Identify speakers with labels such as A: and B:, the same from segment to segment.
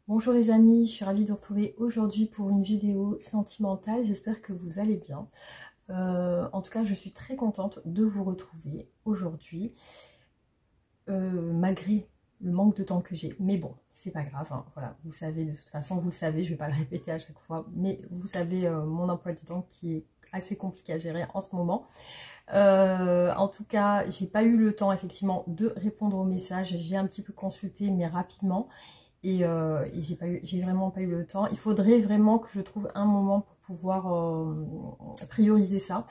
A: Bonjour les amis, je suis ravie de vous retrouver aujourd'hui pour une vidéo sentimentale. J'espère que vous allez bien. En tout cas, je suis très contente de vous retrouver aujourd'hui, malgré le manque de temps que j'ai. Mais bon, c'est pas grave, hein. Voilà, vous savez, de toute façon, vous le savez, je vais pas le répéter à chaque fois. Mais vous savez, mon emploi du temps qui est assez compliqué à gérer en ce moment. En tout cas, j'ai pas eu le temps effectivement de répondre aux messages. J'ai un petit peu consulté, mais rapidement. Et j'ai vraiment pas eu le temps. Il faudrait vraiment que je trouve un moment pour pouvoir prioriser ça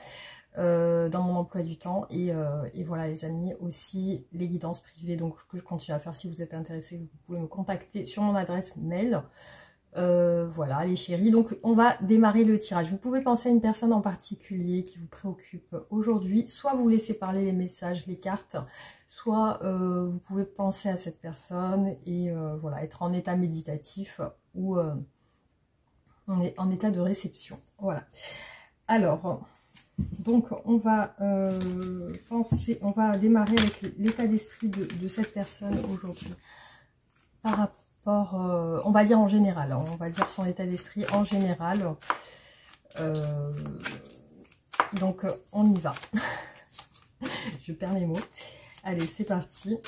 A: dans mon emploi du temps. Et voilà les amis, aussi les guidances privées, donc que je continue à faire. Si vous êtes intéressés, vous pouvez me contacter sur mon adresse mail. Voilà les chéris, donc on va démarrer le tirage. Vous pouvez penser à une personne en particulier qui vous préoccupe aujourd'hui, soit vous laissez parler les messages, les cartes, soit vous pouvez penser à cette personne et voilà, être en état méditatif ou on est en état de réception. Voilà. Alors, donc on va on va démarrer avec l'état d'esprit de cette personne aujourd'hui par rapport, on va dire en général, on va dire son état d'esprit en général. Donc on y va. Je perds mes mots. Allez, c'est parti.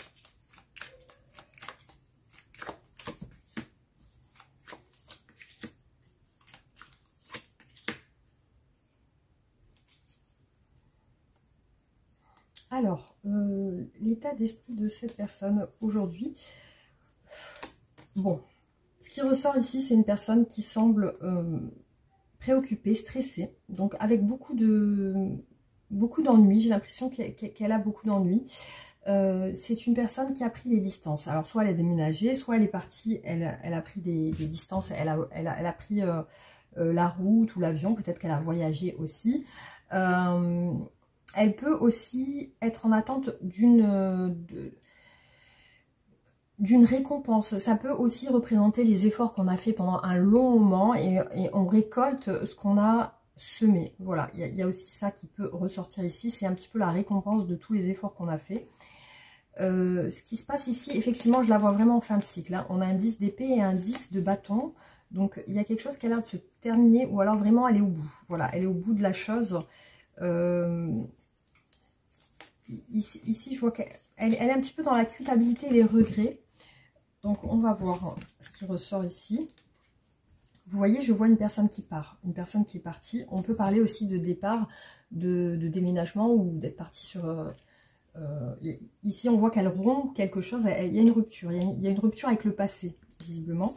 A: Alors, l'état d'esprit de cette personne aujourd'hui. Bon, ce qui ressort ici, c'est une personne qui semble préoccupée, stressée, donc avec beaucoup d'ennuis. J'ai l'impression qu'elle a beaucoup d'ennuis. C'est une personne qui a pris des distances. Alors, soit elle a déménagé, soit elle est partie, elle a pris des distances, elle a pris la route ou l'avion, peut-être qu'elle a voyagé aussi. Elle peut aussi être en attente d'une récompense. Ça peut aussi représenter les efforts qu'on a fait pendant un long moment et on récolte ce qu'on a semé. Voilà, il y a aussi ça qui peut ressortir ici. C'est un petit peu la récompense de tous les efforts qu'on a fait. Ce qui se passe ici, effectivement, je la vois vraiment en fin de cycle, hein. On a un 10 d'épée et un 10 de bâton. Donc, il y a quelque chose qui a l'air de se terminer ou alors vraiment elle est au bout. Voilà, elle est au bout de la chose. Ici, je vois qu'elle est un petit peu dans la culpabilité et les regrets. Donc, on va voir ce qui ressort ici. Vous voyez, je vois une personne qui part, une personne qui est partie. On peut parler aussi de départ, de déménagement ou d'être parti sur... ici, on voit qu'elle rompt quelque chose. Il y a une rupture. Il y a une rupture avec le passé, visiblement.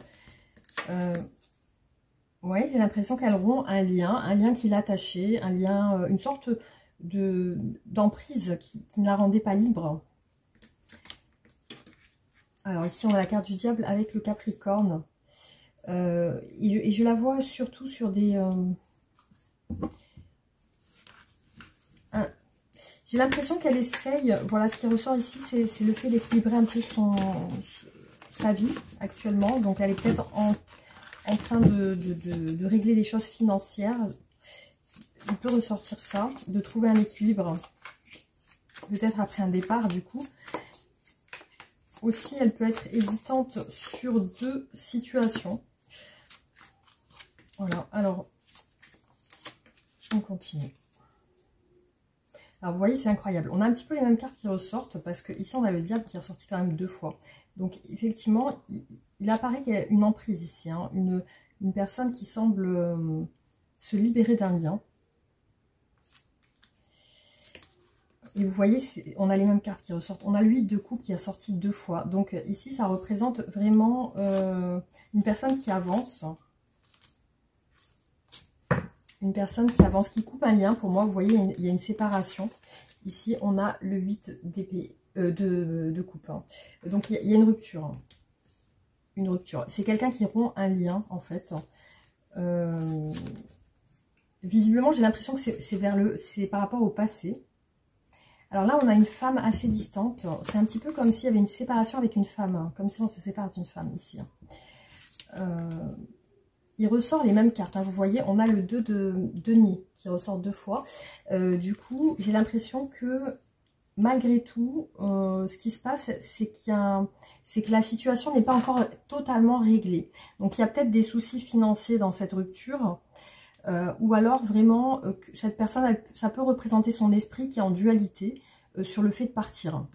A: Ouais, j'ai l'impression qu'elle rompt un lien qui l'attachait, un lien, une sorte d'emprise qui ne la rendait pas libre. Alors ici, on a la carte du diable avec le Capricorne. Et je la vois surtout sur des... J'ai l'impression qu'elle essaye... Voilà, ce qui ressort ici, c'est le fait d'équilibrer un peu sa vie actuellement. Donc elle est peut-être en train de régler des choses financières. Il peut ressortir ça, de trouver un équilibre. Peut-être après un départ, du coup. Aussi, elle peut être hésitante sur deux situations. Voilà, alors, on continue. Alors, vous voyez, c'est incroyable. On a un petit peu les mêmes cartes qui ressortent, parce que ici, on a le diable qui est ressorti quand même 2 fois. Donc, effectivement, il apparaît qu'il y a une emprise ici, hein, une personne qui semble se libérer d'un lien. Et vous voyez, on a les mêmes cartes qui ressortent. On a le 8 de coupe qui est ressorti 2 fois. Donc ici, ça représente vraiment une personne qui avance. Une personne qui avance, qui coupe un lien. Pour moi, vous voyez, il y a une séparation. Ici, on a le 8 d'épée, de coupe, hein. Donc il y a une rupture. Hein. Une rupture. C'est quelqu'un qui rompt un lien, en fait. Visiblement, j'ai l'impression que c'est par rapport au passé. Alors là, on a une femme assez distante. C'est un petit peu comme s'il y avait une séparation avec une femme. Hein, comme si on se sépare d'une femme ici. Il ressort les mêmes cartes. Hein, vous voyez, on a le 2 de denier qui ressort 2 fois. Du coup, j'ai l'impression que malgré tout, ce qui se passe, c'est que la situation n'est pas encore totalement réglée. Donc il y a peut-être des soucis financiers dans cette rupture, ou alors vraiment, cette personne, ça peut représenter son esprit qui est en dualité sur le fait de partir.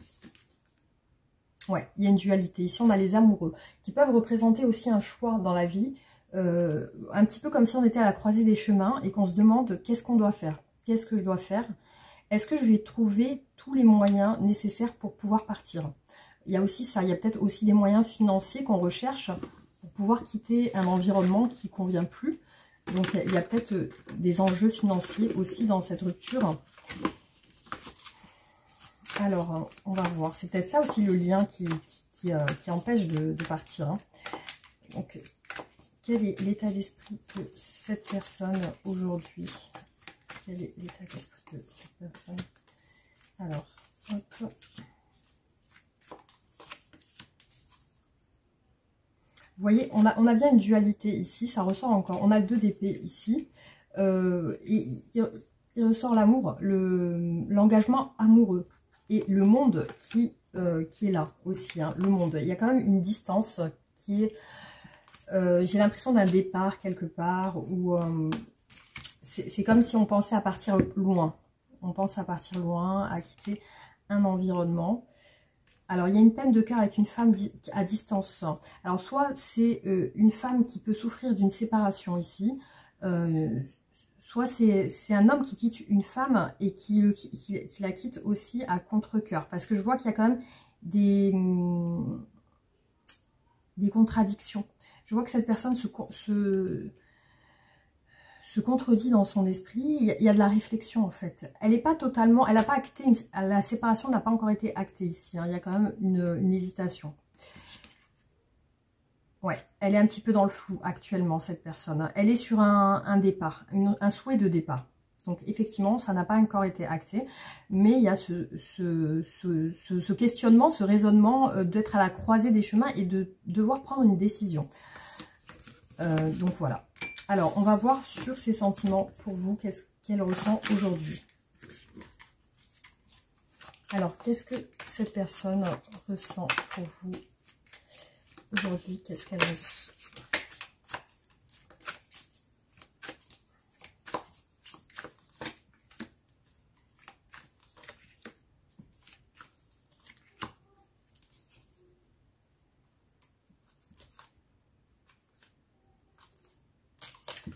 A: Ouais, il y a une dualité. Ici, on a les amoureux, qui peuvent représenter aussi un choix dans la vie, un petit peu comme si on était à la croisée des chemins et qu'on se demande qu'est-ce qu'on doit faire, qu'est-ce que je dois faire. Est-ce que je vais trouver tous les moyens nécessaires pour pouvoir partir? Il y a aussi ça, il y a peut-être aussi des moyens financiers qu'on recherche pour pouvoir quitter un environnement qui ne convient plus. Donc il y a peut-être des enjeux financiers aussi dans cette rupture. Alors, on va voir. C'est peut-être ça aussi le lien qui empêche de partir. Hein. Donc, quel est l'état d'esprit de cette personne aujourd'hui? Quel est l'état d'esprit de cette personne? Alors, hop. Vous voyez, on a bien une dualité ici, ça ressort encore. On a le 2 d'épée ici. Et il ressort l'amour, l'engagement amoureux. Et le monde qui est là aussi, hein, le monde. Il y a quand même une distance qui est, j'ai l'impression d'un départ quelque part, où c'est comme si on pensait à partir loin. On pense à partir loin, à quitter un environnement. Alors, il y a une peine de cœur avec une femme à distance. Alors, soit c'est une femme qui peut souffrir d'une séparation ici, soit c'est un homme qui quitte une femme et qui la quitte aussi à contre-cœur. Parce que je vois qu'il y a quand même des contradictions. Je vois que cette personne se contredit dans son esprit. Il y a de la réflexion en fait. Elle n'est pas totalement, elle n'a pas acté, la séparation n'a pas encore été actée ici. Hein. Il y a quand même une hésitation. Ouais, elle est un petit peu dans le flou actuellement, cette personne. Hein. Elle est sur un départ, un souhait de départ. Donc effectivement, ça n'a pas encore été acté, mais il y a ce questionnement, ce raisonnement d'être à la croisée des chemins et de devoir prendre une décision. Donc voilà. Alors, on va voir sur ses sentiments pour vous, qu'est-ce qu'elle ressent aujourd'hui. Alors, qu'est-ce que cette personne ressent pour vous aujourd'hui? Qu'est-ce qu'elle ressent?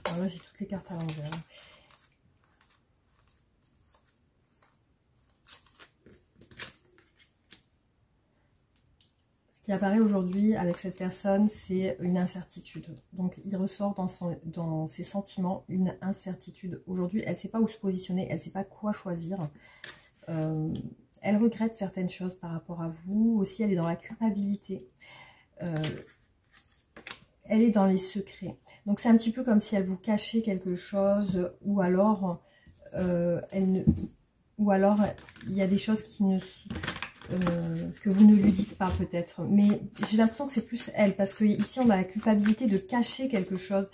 A: Alors là, j'ai toutes les cartes à l'envers. Ce qui apparaît aujourd'hui avec cette personne, c'est une incertitude. Donc, il ressort dans ses sentiments une incertitude. Aujourd'hui, elle ne sait pas où se positionner, elle ne sait pas quoi choisir. Elle regrette certaines choses par rapport à vous. Aussi, elle est dans la culpabilité. Elle est dans les secrets. Donc, c'est un petit peu comme si elle vous cachait quelque chose, ou alors, il y a des choses qui ne... que vous ne lui dites pas peut-être. Mais j'ai l'impression que c'est plus elle, parce que ici, on a la culpabilité de cacher quelque chose,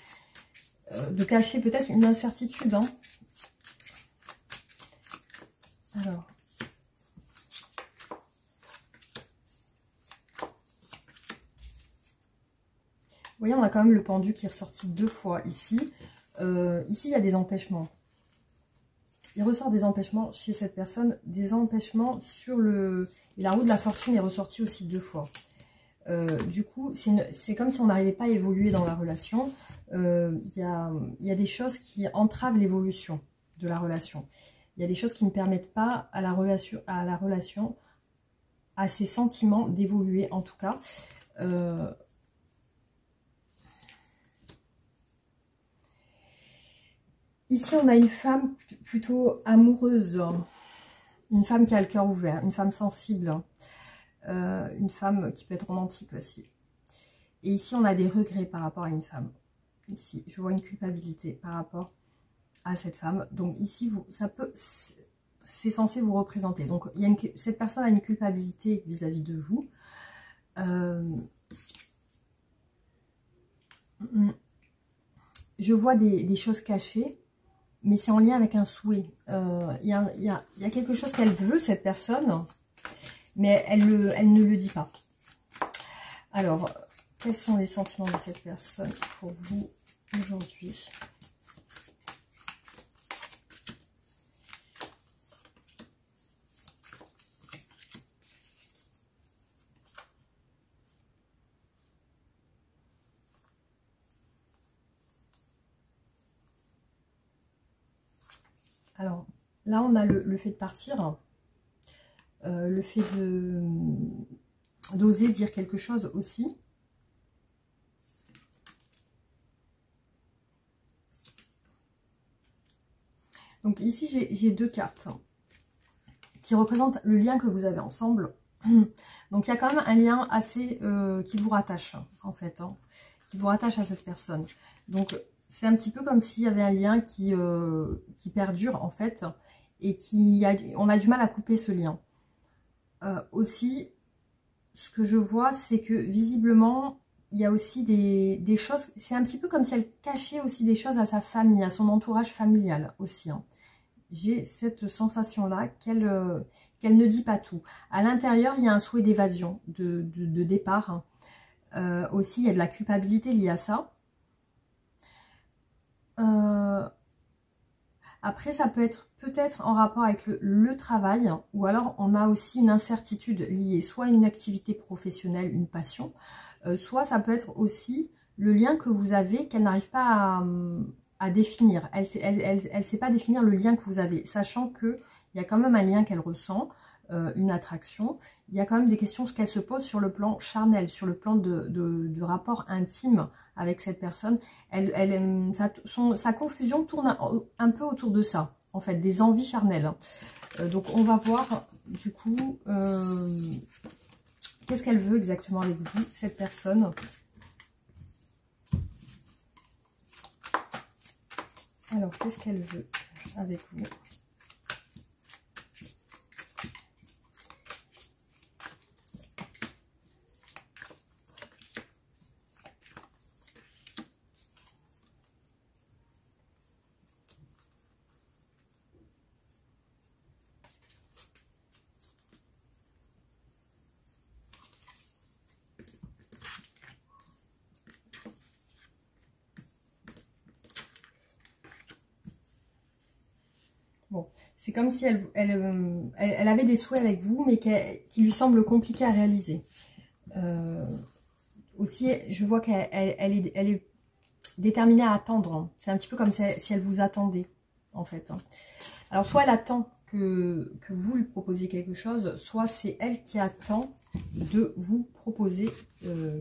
A: de cacher peut-être une incertitude. Hein. Alors... Vous voyez, on a quand même le pendu qui est ressorti 2 fois ici. Ici, il y a des empêchements. Il ressort des empêchements chez cette personne. Des empêchements sur le... Et la roue de la fortune est ressortie aussi 2 fois. Du coup, c'est comme si on n'arrivait pas à évoluer dans la relation. Il y a des choses qui entravent l'évolution de la relation. Il y a des choses qui ne permettent pas à la relation, à ses sentiments d'évoluer en tout cas. Ici, on a une femme plutôt amoureuse, une femme qui a le cœur ouvert, une femme sensible, une femme qui peut être romantique aussi. Et ici, on a des regrets par rapport à une femme. Ici, je vois une culpabilité par rapport à cette femme. Donc ici, c'est censé vous représenter. Donc, cette personne a une culpabilité vis-à-vis de vous. Je vois des choses cachées. mais c'est en lien avec un souhait. Il y a quelque chose qu'elle veut, cette personne, mais elle ne le dit pas. Alors, quels sont les sentiments de cette personne pour vous aujourd'hui? Alors, là, on a le fait de partir, le fait d'oser dire quelque chose aussi. Donc ici, j'ai deux cartes qui représentent le lien que vous avez ensemble. Donc il y a quand même un lien assez qui vous rattache, en fait, hein, qui vous rattache à cette personne. Donc c'est un petit peu comme s'il y avait un lien qui perdure, en fait, et on a du mal à couper ce lien. Aussi, ce que je vois, c'est que visiblement, il y a aussi des choses, c'est un petit peu comme si elle cachait aussi des choses à sa famille, à son entourage familial aussi, hein. J'ai cette sensation-là qu'elle ne dit pas tout. À l'intérieur, il y a un souhait d'évasion, de départ, hein. Aussi, il y a de la culpabilité liée à ça. Après, ça peut être peut-être en rapport avec le travail, ou alors on a aussi une incertitude liée, soit à une activité professionnelle, une passion, soit ça peut être aussi le lien que vous avez qu'elle n'arrive pas à définir. Elle ne sait pas définir le lien que vous avez, sachant qu'il y a quand même un lien qu'elle ressent, une attraction. Il y a quand même des questions qu'elle se pose sur le plan charnel, sur le plan de rapport intime avec cette personne. Sa confusion tourne un peu autour de ça, en fait, des envies charnelles. Donc on va voir du coup qu'est-ce qu'elle veut exactement avec vous, cette personne. Alors, qu'est-ce qu'elle veut avec vous? Bon, c'est comme si elle avait des souhaits avec vous, mais qui lui semblent compliqués à réaliser. Aussi, je vois qu'elle est déterminée à attendre. C'est un petit peu comme si elle vous attendait, en fait. Alors, soit elle attend que vous lui proposiez quelque chose, soit c'est elle qui attend de vous proposer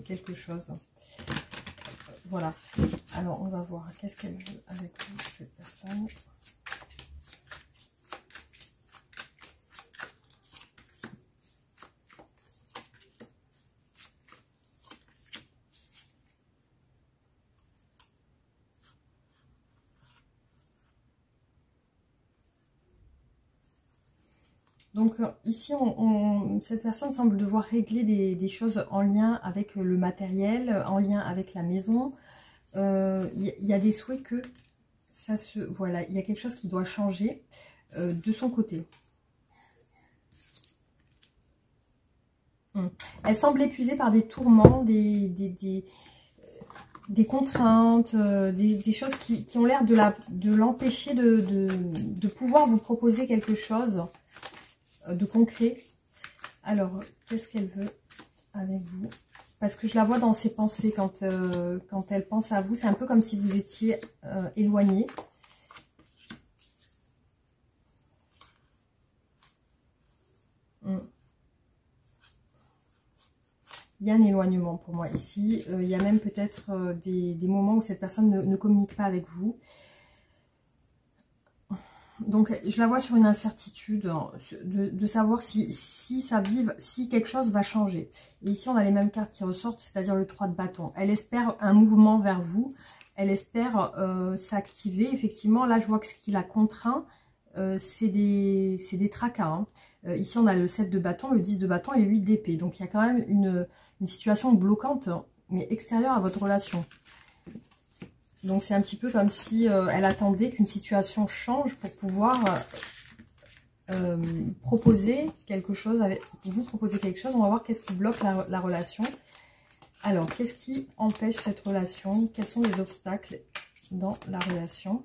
A: quelque chose. Voilà. Alors, on va voir qu'est-ce qu'elle veut avec vous, cette personne. Donc ici, cette personne semble devoir régler des choses en lien avec le matériel, en lien avec la maison. Il y a des souhaits que ça se... Voilà, il y a quelque chose qui doit changer de son côté. Elle semble épuisée par des tourments, des contraintes, des choses qui ont l'air de l'empêcher de pouvoir vous proposer quelque chose de concret. Alors, qu'est-ce qu'elle veut avec vous? Parce que je la vois dans ses pensées quand elle pense à vous. C'est un peu comme si vous étiez éloigné. Il y a un éloignement pour moi ici. Il y a même peut-être des moments où cette personne ne communique pas avec vous. Donc, je la vois sur une incertitude de savoir si quelque chose va changer. Et ici, on a les mêmes cartes qui ressortent, c'est-à-dire le 3 de bâton. Elle espère un mouvement vers vous. Elle espère s'activer. Effectivement, là, je vois que ce qui la contraint, c'est des tracas, hein. Ici, on a le 7 de bâton, le 10 de bâton et le 8 d'épée. Donc, il y a quand même une situation bloquante, mais extérieure à votre relation. Donc c'est un petit peu comme si elle attendait qu'une situation change pour pouvoir proposer quelque chose, vous proposer quelque chose. On va voir qu'est-ce qui bloque la relation. Alors, qu'est-ce qui empêche cette relation? Quels sont les obstacles dans la relation?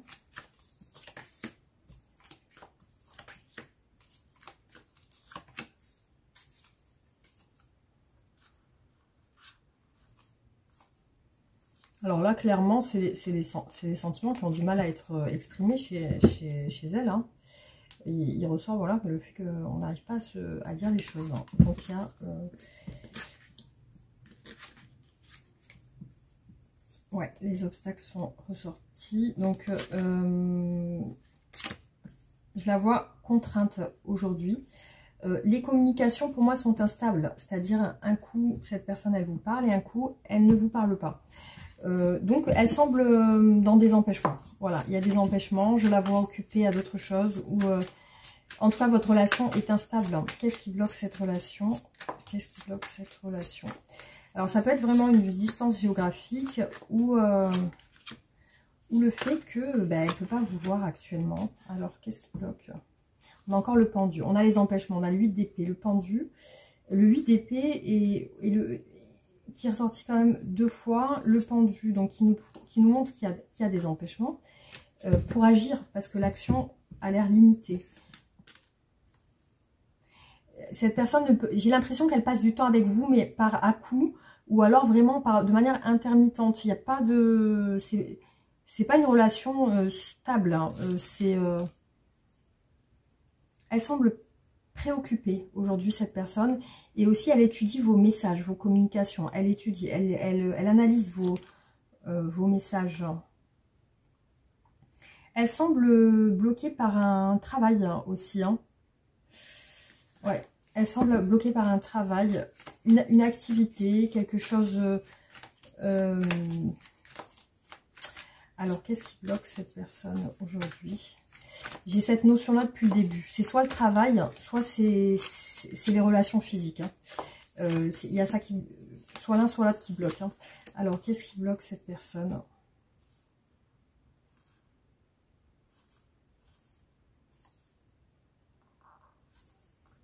A: Alors là, clairement, c'est les sentiments qui ont du mal à être exprimés chez elle. Hein. Il ressort, voilà, le fait qu'on n'arrive pas à dire les choses. Hein. Donc, il y a... ouais, les obstacles sont ressortis. Donc, je la vois contrainte aujourd'hui. Les communications, pour moi, sont instables. C'est-à-dire, un coup, cette personne, elle vous parle et un coup, elle ne vous parle pas. Donc, elle semble dans des empêchements. Voilà, il y a des empêchements. Je la vois occupée à d'autres choses. Ou, en tout cas, votre relation est instable. Qu'est-ce qui bloque cette relation? Qu'est-ce qui bloque cette relation? Alors, ça peut être vraiment une distance géographique ou le fait que elle ne peut pas vous voir actuellement. Alors, qu'est-ce qui bloque? On a encore le pendu. On a les empêchements. On a le 8 d'épée, le pendu. Le 8 d'épée qui est ressorti quand même 2 fois. Le pendu, donc qui nous montre qu'il y a des empêchements pour agir parce que l'action a l'air limitée. Cette personne ne peut... J'ai l'impression qu'elle passe du temps avec vous, mais par à-coup, ou alors vraiment de manière intermittente. Il n'y a pas de... C'est pas une relation stable. Hein. Elle semble préoccupée aujourd'hui, cette personne. Et aussi, elle étudie vos messages, vos communications. Elle étudie, elle analyse vos messages. Elle semble bloquée par un travail aussi. Hein. Ouais. Elle semble bloquée par un travail, une activité, quelque chose... Alors, qu'est-ce qui bloque cette personne aujourd'hui? J'ai cette notion-là depuis le début. C'est soit le travail, soit c'est les relations physiques. Hein. Il y a ça qui... Soit l'un, soit l'autre qui bloque. Hein. Alors, qu'est-ce qui bloque cette personne?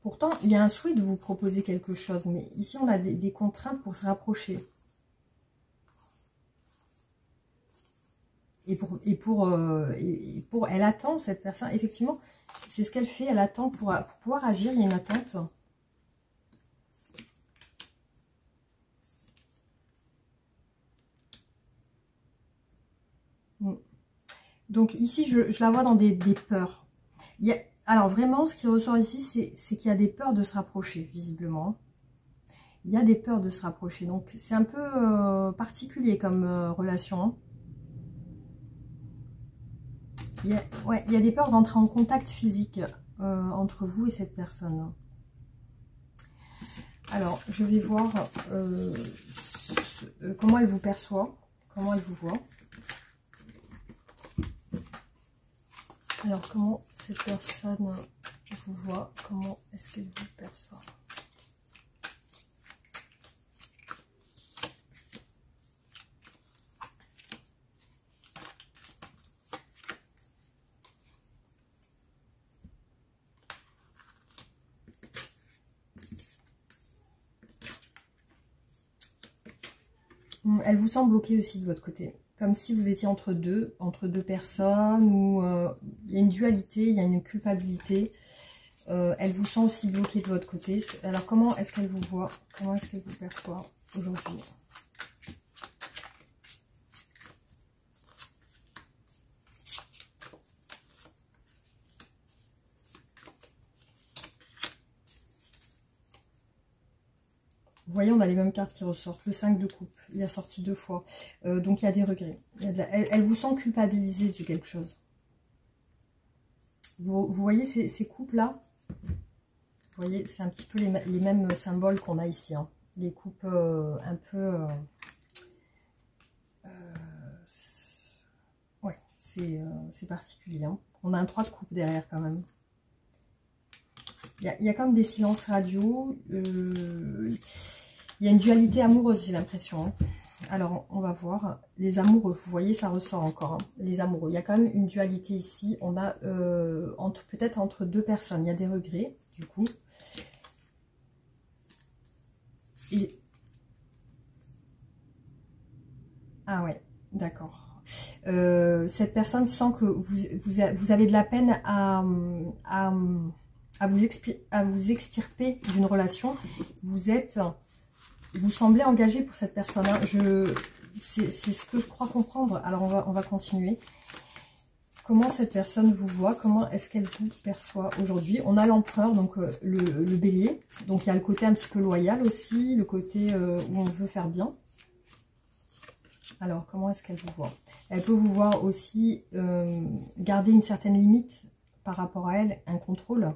A: Pourtant, il y a un souhait de vous proposer quelque chose, mais ici, on a des contraintes pour se rapprocher. Et pour elle attend, cette personne, effectivement, c'est ce qu'elle fait, elle attend pour pouvoir agir, il y a une attente. Donc ici, je la vois dans des peurs. Alors vraiment, ce qui ressort ici, c'est qu'il y a des peurs de se rapprocher, visiblement. Il y a des peurs de se rapprocher. Donc c'est un peu particulier comme relation. Hein. Il y a des peurs d'entrer en contact physique entre vous et cette personne. Alors, je vais voir comment elle vous perçoit, comment elle vous voit. Alors, comment cette personne vous voit, comment est-ce qu'elle vous perçoit? Elle vous sent bloquée aussi de votre côté. Comme si vous étiez entre deux personnes, ou il y a une dualité, il y a une culpabilité. Elle vous sent aussi bloquée de votre côté. Alors, comment est-ce qu'elle vous voit? Comment est-ce qu'elle vous perçoit aujourd'hui? Vous voyez, on a les mêmes cartes qui ressortent. Le 5 de coupe, il a sorti 2 fois. Donc, il y a des regrets. Elle vous sent culpabilisée de quelque chose. Vous voyez ces coupes-là? Vous voyez, c'est un petit peu les mêmes symboles qu'on a ici. Hein. Les coupes un peu... ouais, c'est particulier. Hein. On a un 3 de coupe derrière quand même. Il y a comme des silences radio. Il y a une dualité amoureuse, j'ai l'impression. Hein. Alors, on va voir. Les amoureux, vous voyez, ça ressort encore. Hein, les amoureux. Il y a quand même une dualité ici. On a peut-être entre deux personnes. Il y a des regrets, du coup. Et... Ah ouais, d'accord. Cette personne sent que vous avez de la peine à vous extirper d'une relation. Vous semblez engagé pour cette personne. Hein. C'est ce que je crois comprendre. Alors on va continuer. Comment cette personne vous voit? Comment est-ce qu'elle vous perçoit aujourd'hui? On a l'empereur, donc le bélier. Donc il y a le côté un petit peu loyal aussi, le côté où on veut faire bien. Alors, comment est-ce qu'elle vous voit? Elle peut vous voir aussi garder une certaine limite par rapport à elle, un contrôle.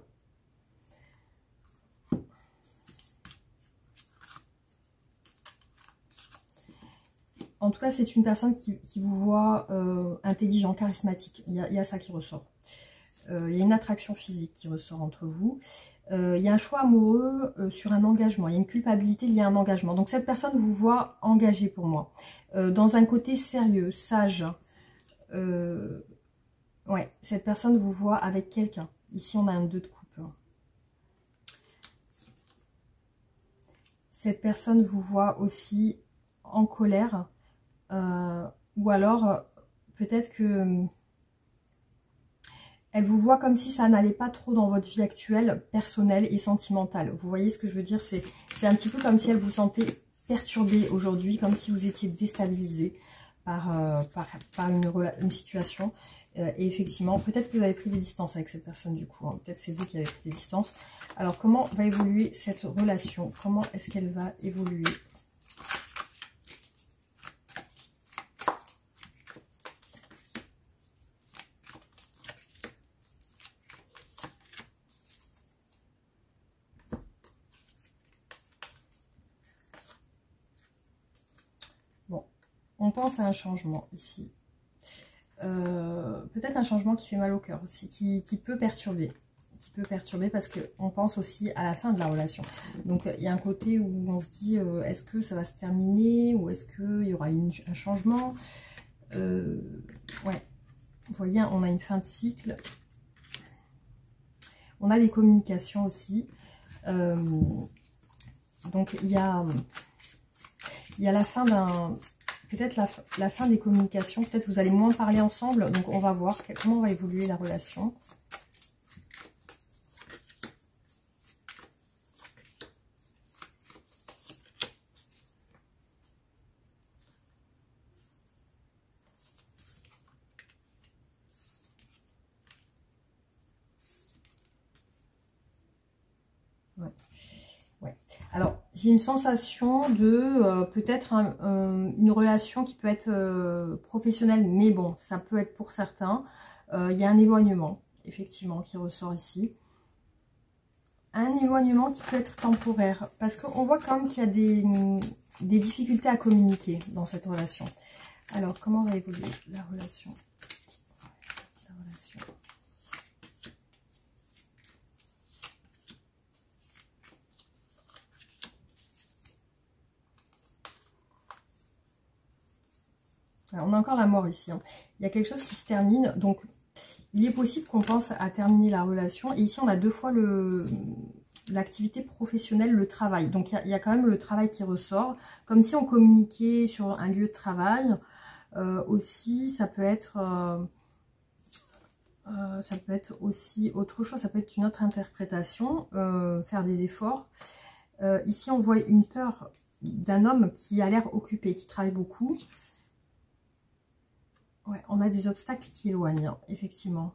A: En tout cas, c'est une personne qui vous voit intelligent, charismatique. Il y a ça qui ressort. Il y a une attraction physique qui ressort entre vous. Il y a un choix amoureux sur un engagement. Il y a une culpabilité liée à un engagement. Donc cette personne vous voit engagé pour moi. Dans un côté sérieux, sage. Ouais, cette personne vous voit avec quelqu'un. Ici, on a un 2 de coupe. Cette personne vous voit aussi en colère. Ou alors, peut-être que... elle vous voit comme si ça n'allait pas trop dans votre vie actuelle, personnelle et sentimentale. Vous voyez ce que je veux dire? C'est un petit peu comme si elle vous sentait perturbé aujourd'hui, comme si vous étiez déstabilisé par une situation. Et effectivement, peut-être que vous avez pris des distances avec cette personne du coup. Hein. Peut-être c'est vous qui avez pris des distances. Alors, comment va évoluer cette relation? Comment est-ce qu'elle va évoluer? Bon, on pense à un changement ici. Peut-être un changement qui fait mal au cœur aussi, qui peut perturber. Parce qu'on pense aussi à la fin de la relation. Donc il y a un côté où on se dit est-ce que ça va se terminer ou est-ce qu'il y aura un changement. Ouais, vous voyez, on a une fin de cycle. On a des communications aussi. Donc il y a la fin d'un... Peut-être la fin des communications, peut-être vous allez moins parler ensemble. Donc on va voir comment va évoluer la relation. Ouais. Alors, j'ai une sensation de peut-être une relation qui peut être professionnelle, mais bon, ça peut être pour certains. Il y a un éloignement, effectivement, qui ressort ici. Un éloignement qui peut être temporaire, parce qu'on voit quand même qu'il y a des difficultés à communiquer dans cette relation. Alors, comment va évoluer la relation? Alors, on a encore la mort ici. Hein. Il y a quelque chose qui se termine. Donc, il est possible qu'on pense à terminer la relation. Et ici, on a 2 fois l'activité professionnelle, le travail. Donc, il y a quand même le travail qui ressort. Comme si on communiquait sur un lieu de travail. Aussi, ça peut être aussi autre chose. Ça peut être une autre interprétation. Faire des efforts. Ici, on voit une peur d'un homme qui a l'air occupé, qui travaille beaucoup. Ouais, on a des obstacles qui éloignent, hein, effectivement.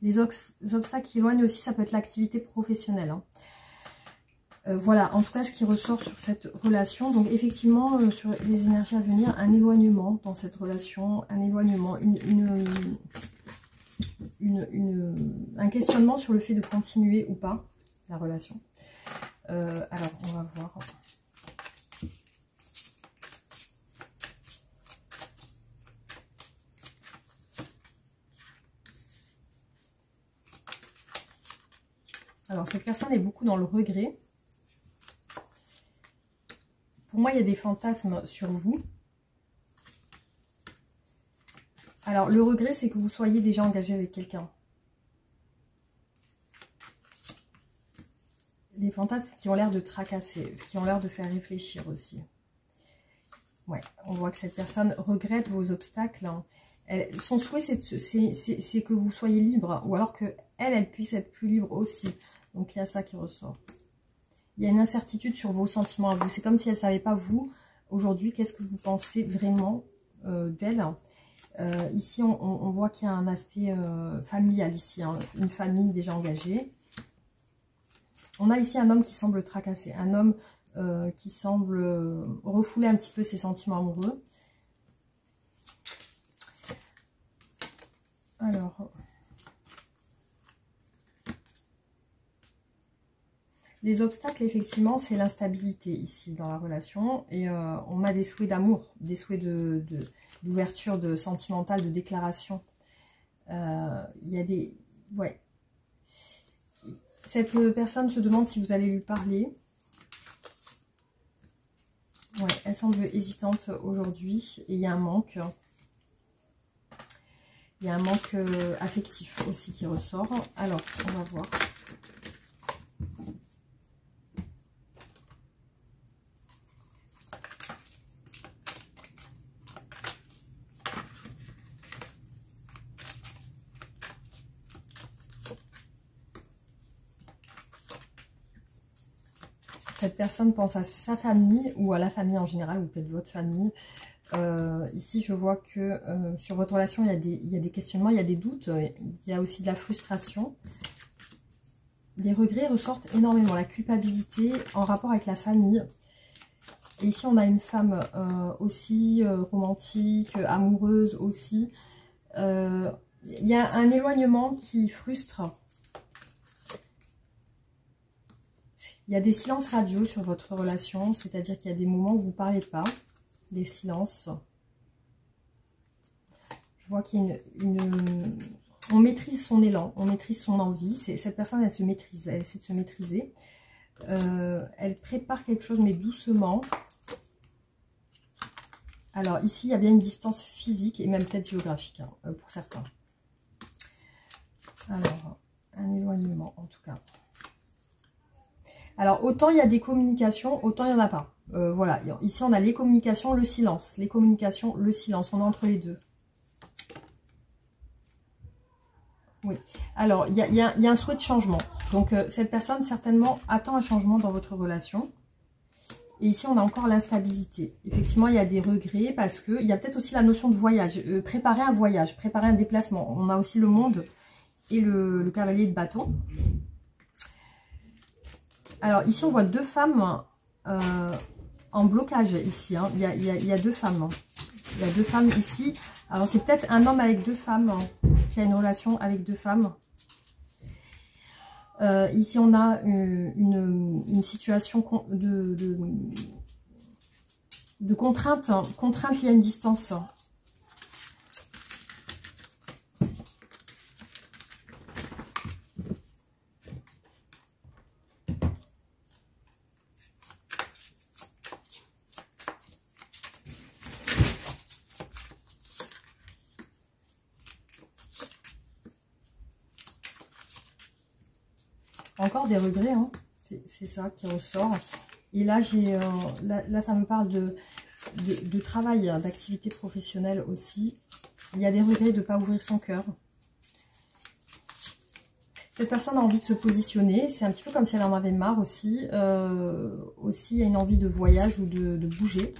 A: Les obstacles qui éloignent aussi, ça peut être l'activité professionnelle. Hein. Voilà, en tout cas, ce qui ressort sur cette relation. Donc, effectivement, sur les énergies à venir, un éloignement dans cette relation, un éloignement, un questionnement sur le fait de continuer ou pas la relation. Alors, on va voir... Alors, cette personne est beaucoup dans le regret. Pour moi, il y a des fantasmes sur vous. Alors, le regret, c'est que vous soyez déjà engagé avec quelqu'un. Des fantasmes qui ont l'air de tracasser, qui ont l'air de faire réfléchir aussi. Ouais, on voit que cette personne regrette vos obstacles. Son souhait, c'est que vous soyez libre, ou alors que elle puisse être plus libre aussi. Donc, il y a ça qui ressort. Il y a une incertitude sur vos sentiments à vous. C'est comme si elle ne savait pas, vous, aujourd'hui, qu'est-ce que vous pensez vraiment d'elle. Ici, on voit qu'il y a un aspect familial ici, hein, une famille déjà engagée. On a ici un homme qui semble tracasser, un homme qui semble refouler un petit peu ses sentiments amoureux. Alors, les obstacles, effectivement, c'est l'instabilité ici dans la relation. Et on a des souhaits d'amour, des souhaits d'ouverture, de sentimentale, de déclaration. Il y a des... Ouais. Cette personne se demande si vous allez lui parler. Ouais, elle semble hésitante aujourd'hui. Et il y a un manque. Il y a un manque affectif aussi qui ressort. Alors, on va voir. Cette personne pense à sa famille ou à la famille en général, ou peut-être votre famille. Ici, je vois que sur votre relation, il y a des questionnements, il y a des doutes, il y a aussi de la frustration. Les regrets ressortent énormément, la culpabilité en rapport avec la famille. Et ici, on a une femme aussi romantique, amoureuse aussi. Il y a un éloignement qui frustre. Il y a des silences radio sur votre relation, c'est-à-dire qu'il y a des moments où vous ne parlez pas, des silences. Je vois qu'il y a on maîtrise son élan, on maîtrise son envie. Cette personne, elle se maîtrise, elle essaie de se maîtriser. Elle prépare quelque chose, mais doucement. Alors ici, il y a bien une distance physique et même peut-être géographique, hein, pour certains. Alors, un éloignement en tout cas. Alors, autant il y a des communications, autant il n'y en a pas. Voilà, ici on a les communications, le silence. Les communications, le silence, on est entre les deux. Oui, alors il y a un souhait de changement. Donc, cette personne certainement attend un changement dans votre relation. Et ici, on a encore l'instabilité. Effectivement, il y a des regrets parce qu'il y a peut-être aussi la notion de voyage. Préparer un voyage, préparer un déplacement. On a aussi le monde et le cavalier de bâton. Alors ici, on voit deux femmes en blocage ici. Hein. Il y a deux femmes. Hein. Il y a deux femmes ici. Alors c'est peut-être un homme avec deux femmes qui a une relation avec deux femmes. Ici, on a une situation de contrainte. Contrainte liée à une distance. Encore des regrets, hein. C'est ça qui ressort. Et là, là, ça me parle de travail, d'activité professionnelle aussi. Il y a des regrets de ne pas ouvrir son cœur. Cette personne a envie de se positionner. C'est un petit peu comme si elle en avait marre aussi. Aussi, il y a une envie de voyage ou de bouger.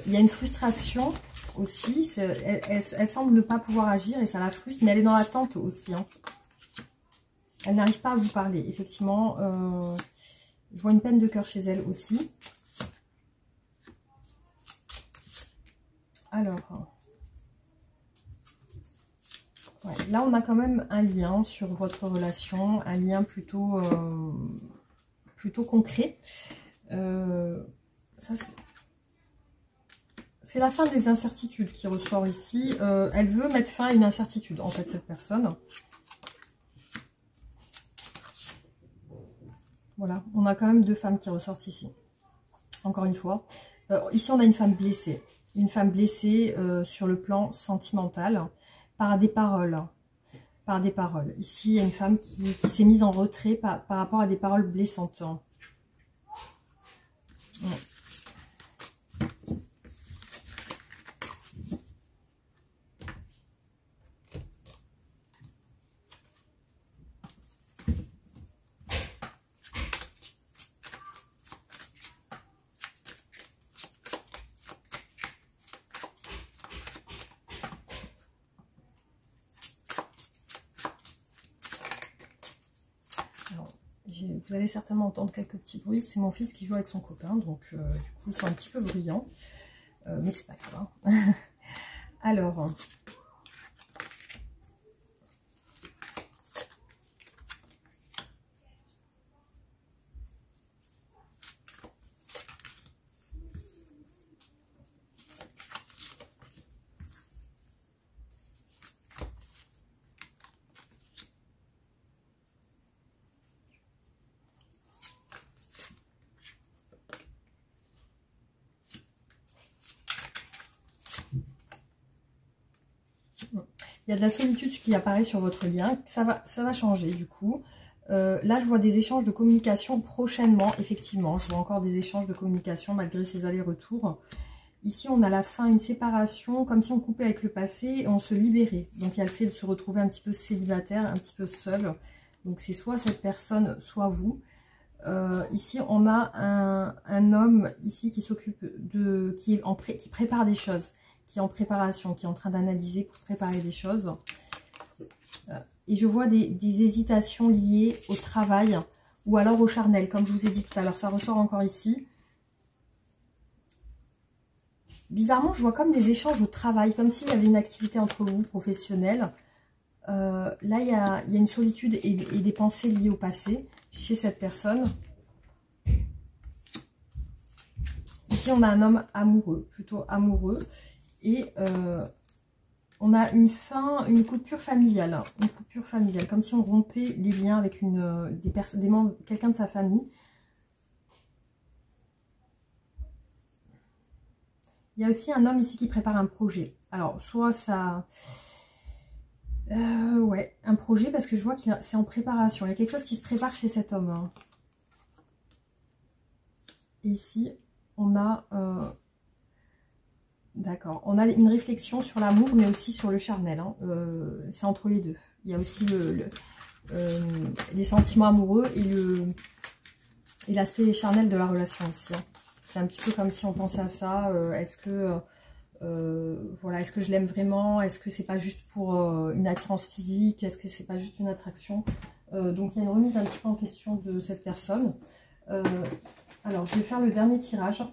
A: Il y a une frustration aussi. Elle semble ne pas pouvoir agir et ça la frustre. Mais elle est dans l'attente aussi, hein. Elle n'arrive pas à vous parler. Effectivement, je vois une peine de cœur chez elle aussi. Alors, ouais, là, on a quand même un lien sur votre relation, un lien plutôt concret. Ça, c'est la fin des incertitudes qui ressort ici. Elle veut mettre fin à une incertitude, en fait, cette personne. Voilà, on a quand même deux femmes qui ressortent ici. Encore une fois. Ici, on a une femme blessée. une femme blessée sur le plan sentimental par des paroles. Par des paroles. Ici, il y a une femme qui s'est mise en retrait par rapport à des paroles blessantes. Ouais. Vous allez certainement entendre quelques petits bruits. C'est mon fils qui joue avec son copain, donc du coup ils sont un petit peu bruyants. Mais c'est pas grave. Hein. Alors, il y a de la solitude qui apparaît sur votre lien. Ça va changer du coup. Là, je vois des échanges de communication prochainement, effectivement. Je vois encore des échanges de communication malgré ces allers-retours. Ici, on a la fin, une séparation, comme si on coupait avec le passé et on se libérait. Donc, il y a le fait de se retrouver un petit peu célibataire, un petit peu seul. Donc, c'est soit cette personne, soit vous. Ici, on a un homme ici qui s'occupe de... qui prépare des choses, qui est en préparation, qui est en train d'analyser pour préparer des choses. Et je vois des hésitations liées au travail ou alors au charnel, comme je vous ai dit tout à l'heure. Ça ressort encore ici. Bizarrement, je vois comme des échanges au travail, comme s'il y avait une activité entre vous, professionnelle. Là, il y a une solitude et des pensées liées au passé chez cette personne. Ici, on a un homme amoureux, plutôt amoureux. Et on a une fin, une coupure familiale. Une coupure familiale, comme si on rompait les liens avec quelqu'un de sa famille. Il y a aussi un homme ici qui prépare un projet. Alors, soit ça... ouais, un projet parce que je vois que c'est en préparation. Il y a quelque chose qui se prépare chez cet homme. Hein. Ici, on a... D'accord. On a une réflexion sur l'amour, mais aussi sur le charnel. Hein. C'est entre les deux. Il y a aussi les sentiments amoureux et l'aspect charnel de la relation aussi. Hein. C'est un petit peu comme si on pensait à ça. Est-ce que je l'aime vraiment? Est-ce que c'est pas juste pour une attirance physique? Est-ce que c'est pas juste une attraction? Donc il y a une remise un petit peu en question de cette personne. Alors je vais faire le dernier tirage.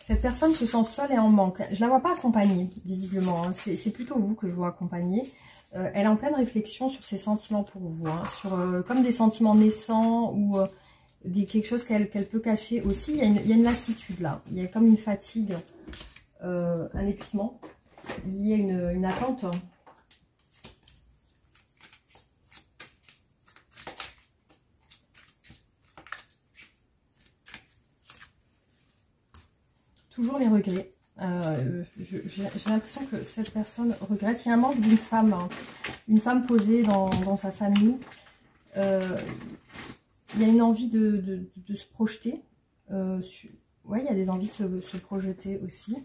A: Cette personne se sent seule et en manque. Je ne la vois pas accompagnée, visiblement. Hein. C'est plutôt vous que je vois accompagner. Elle est en pleine réflexion sur ses sentiments pour vous. Hein. Comme des sentiments naissants ou quelque chose qu'elle peut cacher aussi. Il y a une lassitude là. Il y a comme une fatigue, un épuisement lié à une attente. Toujours les regrets. J'ai l'impression que cette personne regrette. Il y a un manque d'une femme. Hein. Une femme posée dans sa famille. Il y a une envie de se projeter. Ouais, il y a des envies de se projeter aussi.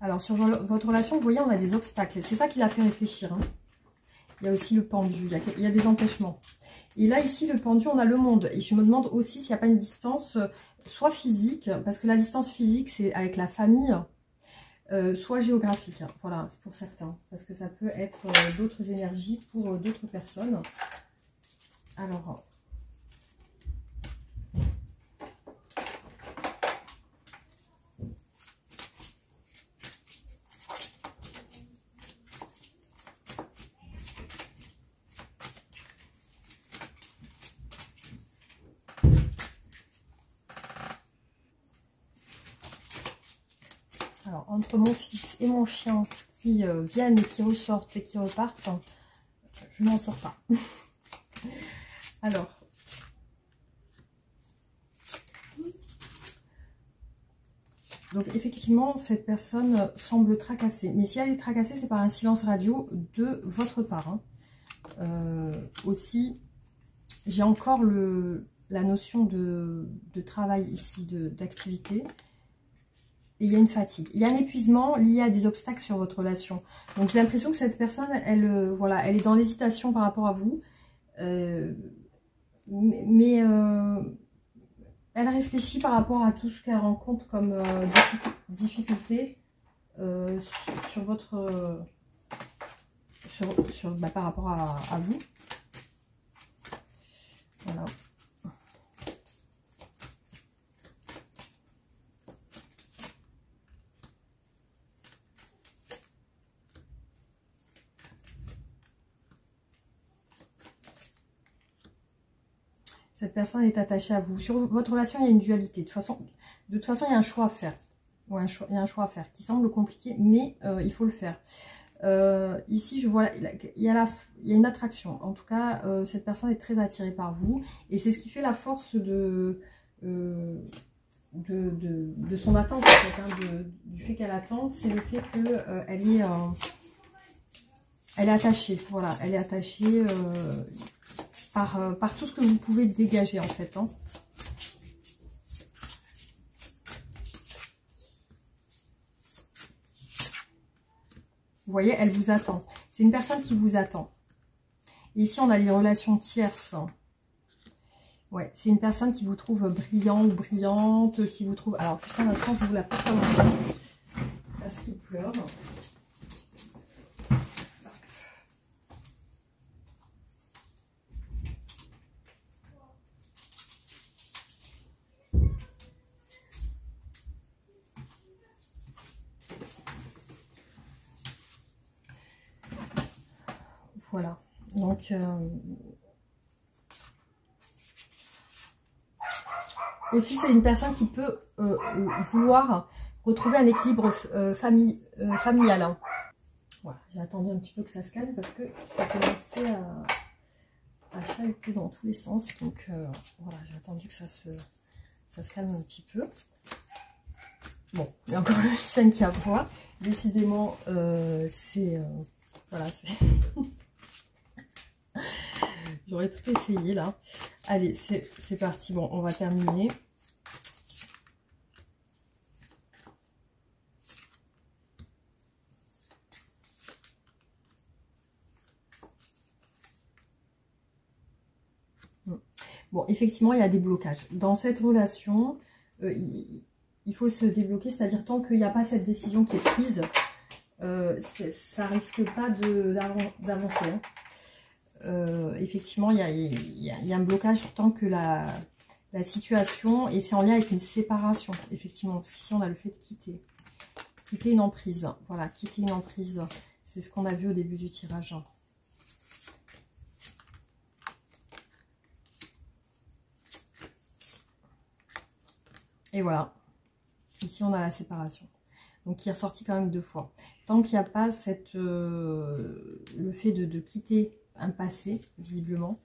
A: Alors, sur votre relation, vous voyez, on a des obstacles. C'est ça qui l'a fait réfléchir. Hein. Il y a aussi le pendu. Il y a des empêchements. Et là, ici, le pendu, on a le monde. Et je me demande aussi s'il n'y a pas une distance, soit physique, parce que la distance physique, c'est avec la famille, soit géographique. Hein. Voilà, c'est pour certains. Parce que ça peut être d'autres énergies pour d'autres personnes. Alors... Alors, entre mon fils et mon chien qui viennent et qui ressortent et qui repartent, je n'en sors pas. Alors, donc effectivement, cette personne semble tracassée. Mais si elle est tracassée, c'est par un silence radio de votre part. Hein. Aussi, j'ai encore la notion de travail ici, d'activité. Et il y a une fatigue. Il y a un épuisement lié à des obstacles sur votre relation. Donc j'ai l'impression que cette personne, voilà, elle est dans l'hésitation par rapport à vous. Mais elle réfléchit par rapport à tout ce qu'elle rencontre comme difficulté sur votre... par rapport à vous. Voilà. Cette personne est attachée à vous. Sur votre relation, il y a une dualité. De toute façon, il y a un choix à faire. Ouais, il y a un choix à faire qui semble compliqué, mais il faut le faire. Ici, je vois, il y a une attraction. En tout cas, cette personne est très attirée par vous. Et c'est ce qui fait la force de son attente, en fait, hein, du fait qu'elle attend. C'est le fait qu'elle elle est attachée. Voilà, elle est attachée par tout ce que vous pouvez dégager, en fait. Hein. Vous voyez, elle vous attend. C'est une personne qui vous attend. Et ici, on a les relations tierces. Ouais, c'est une personne qui vous trouve brillant ou brillante, qui vous trouve... Alors, juste un instant, je vous la pose comme ça. Parce qu'il pleure. Voilà. Donc... aussi, c'est une personne qui peut vouloir retrouver un équilibre familial. Hein. Voilà, j'ai attendu un petit peu que ça se calme parce que ça commençait à chahuter dans tous les sens. Donc voilà, j'ai attendu que ça se calme un petit peu. Bon, il y a encore le chien qui aboie. Décidément, c'est... voilà, c'est... J'aurais tout essayé là. Allez, c'est parti. Bon, on va terminer. Bon, effectivement, il y a des blocages. Dans cette relation, il faut se débloquer, c'est-à-dire tant qu'il n'y a pas cette décision qui est prise, ça risque pas d'avancer. Hein. Effectivement, il y a un blocage tant que la situation, et c'est en lien avec une séparation, effectivement, parce qu'ici on a le fait de quitter une emprise. Voilà, quitter une emprise, c'est ce qu'on a vu au début du tirage. Et voilà, ici on a la séparation, donc qui est ressorti quand même 2 fois. Tant qu'il n'y a pas le fait de quitter un passé, visiblement,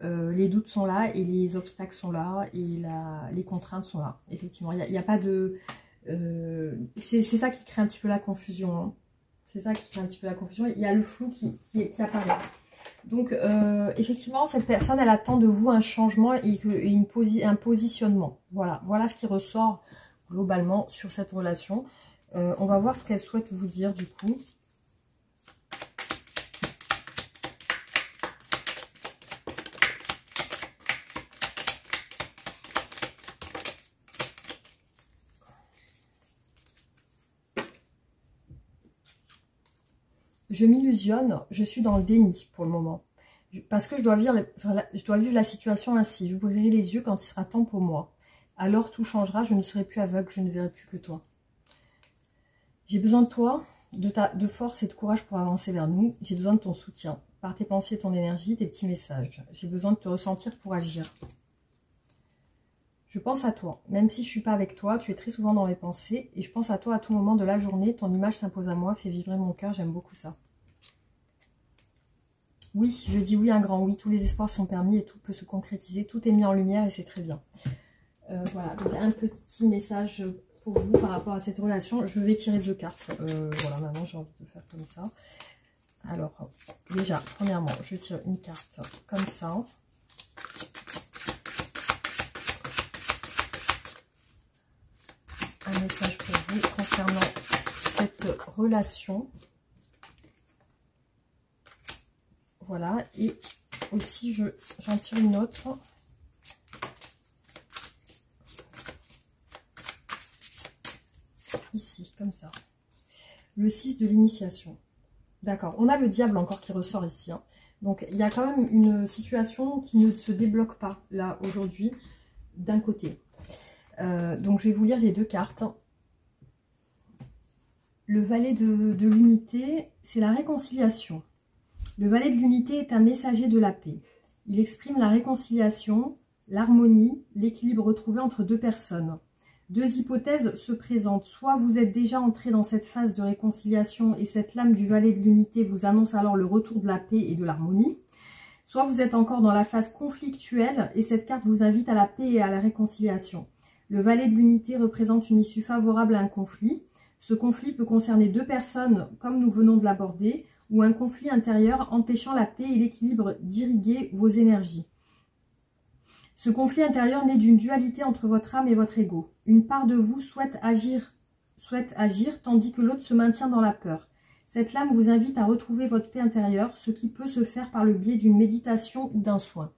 A: les doutes sont là et les obstacles sont là et les contraintes sont là. Effectivement, il n'y a pas de... c'est ça qui crée un petit peu la confusion. Hein. C'est ça qui crée un petit peu la confusion. Il y a le flou qui apparaît. Donc, effectivement, cette personne, elle attend de vous un changement et un positionnement. Voilà ce qui ressort globalement sur cette relation. On va voir ce qu'elle souhaite vous dire du coup. Je m'illusionne, je suis dans le déni pour le moment. Parce que je dois vivre la situation ainsi. J'ouvrirai les yeux quand il sera temps pour moi. Alors tout changera, je ne serai plus aveugle, je ne verrai plus que toi. J'ai besoin de toi, de force et de courage pour avancer vers nous. J'ai besoin de ton soutien, par tes pensées, ton énergie, tes petits messages. J'ai besoin de te ressentir pour agir. Je pense à toi. Même si je ne suis pas avec toi, tu es très souvent dans mes pensées. Et je pense à toi à tout moment de la journée. Ton image s'impose à moi, fait vibrer mon cœur. J'aime beaucoup ça. Oui, je dis oui, un grand oui. Tous les espoirs sont permis et tout peut se concrétiser. Tout est mis en lumière et c'est très bien. Voilà, donc un petit message pour vous par rapport à cette relation. Je vais tirer 2 cartes. Voilà, maintenant j'ai envie de faire comme ça. Alors, déjà, premièrement, je tire une carte comme ça. Un message pour vous concernant cette relation. Voilà, et aussi j'en tire une autre. Ici, comme ça. Le 6 de l'initiation. D'accord, on a le diable encore qui ressort ici. Hein. Donc, il y a quand même une situation qui ne se débloque pas, là, aujourd'hui, d'un côté. Donc, je vais vous lire les 2 cartes. Le valet de l'unité, c'est la réconciliation. Le valet de l'unité est un messager de la paix. Il exprime la réconciliation, l'harmonie, l'équilibre retrouvé entre 2 personnes. 2 hypothèses se présentent. Soit vous êtes déjà entré dans cette phase de réconciliation et cette lame du valet de l'unité vous annonce alors le retour de la paix et de l'harmonie. Soit vous êtes encore dans la phase conflictuelle et cette carte vous invite à la paix et à la réconciliation. Le valet de l'unité représente une issue favorable à un conflit. Ce conflit peut concerner 2 personnes comme nous venons de l'aborder ou un conflit intérieur empêchant la paix et l'équilibre d'irriguer vos énergies. Ce conflit intérieur naît d'une dualité entre votre âme et votre ego. Une part de vous souhaite agir tandis que l'autre se maintient dans la peur. Cette lame vous invite à retrouver votre paix intérieure, ce qui peut se faire par le biais d'une méditation ou d'un soin.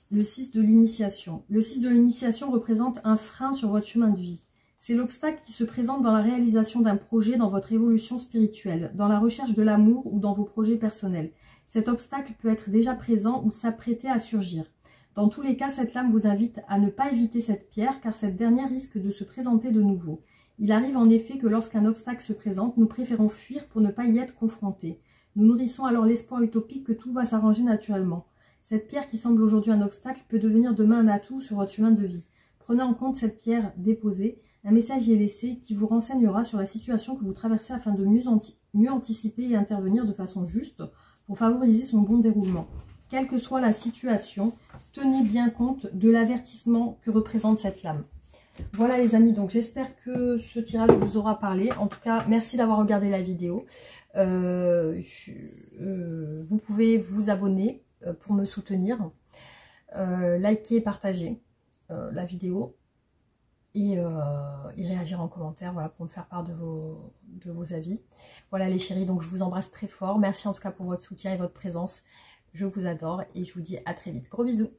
A: Le 6 de l'initiation. Le 6 de l'initiation représente un frein sur votre chemin de vie. C'est l'obstacle qui se présente dans la réalisation d'un projet, dans votre évolution spirituelle, dans la recherche de l'amour ou dans vos projets personnels. Cet obstacle peut être déjà présent ou s'apprêter à surgir. Dans tous les cas, cette lame vous invite à ne pas éviter cette pierre car cette dernière risque de se présenter de nouveau. Il arrive en effet que lorsqu'un obstacle se présente, nous préférons fuir pour ne pas y être confrontés. Nous nourrissons alors l'espoir utopique que tout va s'arranger naturellement. Cette pierre qui semble aujourd'hui un obstacle peut devenir demain un atout sur votre chemin de vie. Prenez en compte cette pierre déposée. Un message y est laissé qui vous renseignera sur la situation que vous traversez afin de mieux anticiper et intervenir de façon juste pour favoriser son bon déroulement. Quelle que soit la situation, tenez bien compte de l'avertissement que représente cette lame. Voilà les amis, donc j'espère que ce tirage vous aura parlé. En tout cas, merci d'avoir regardé la vidéo. Vous pouvez vous abonner pour me soutenir, liker et partager la vidéo. Et réagir en commentaire, voilà, pour me faire part de vos avis. Voilà les chéris, donc je vous embrasse très fort. Merci en tout cas pour votre soutien et votre présence. Je vous adore et je vous dis à très vite. Gros bisous.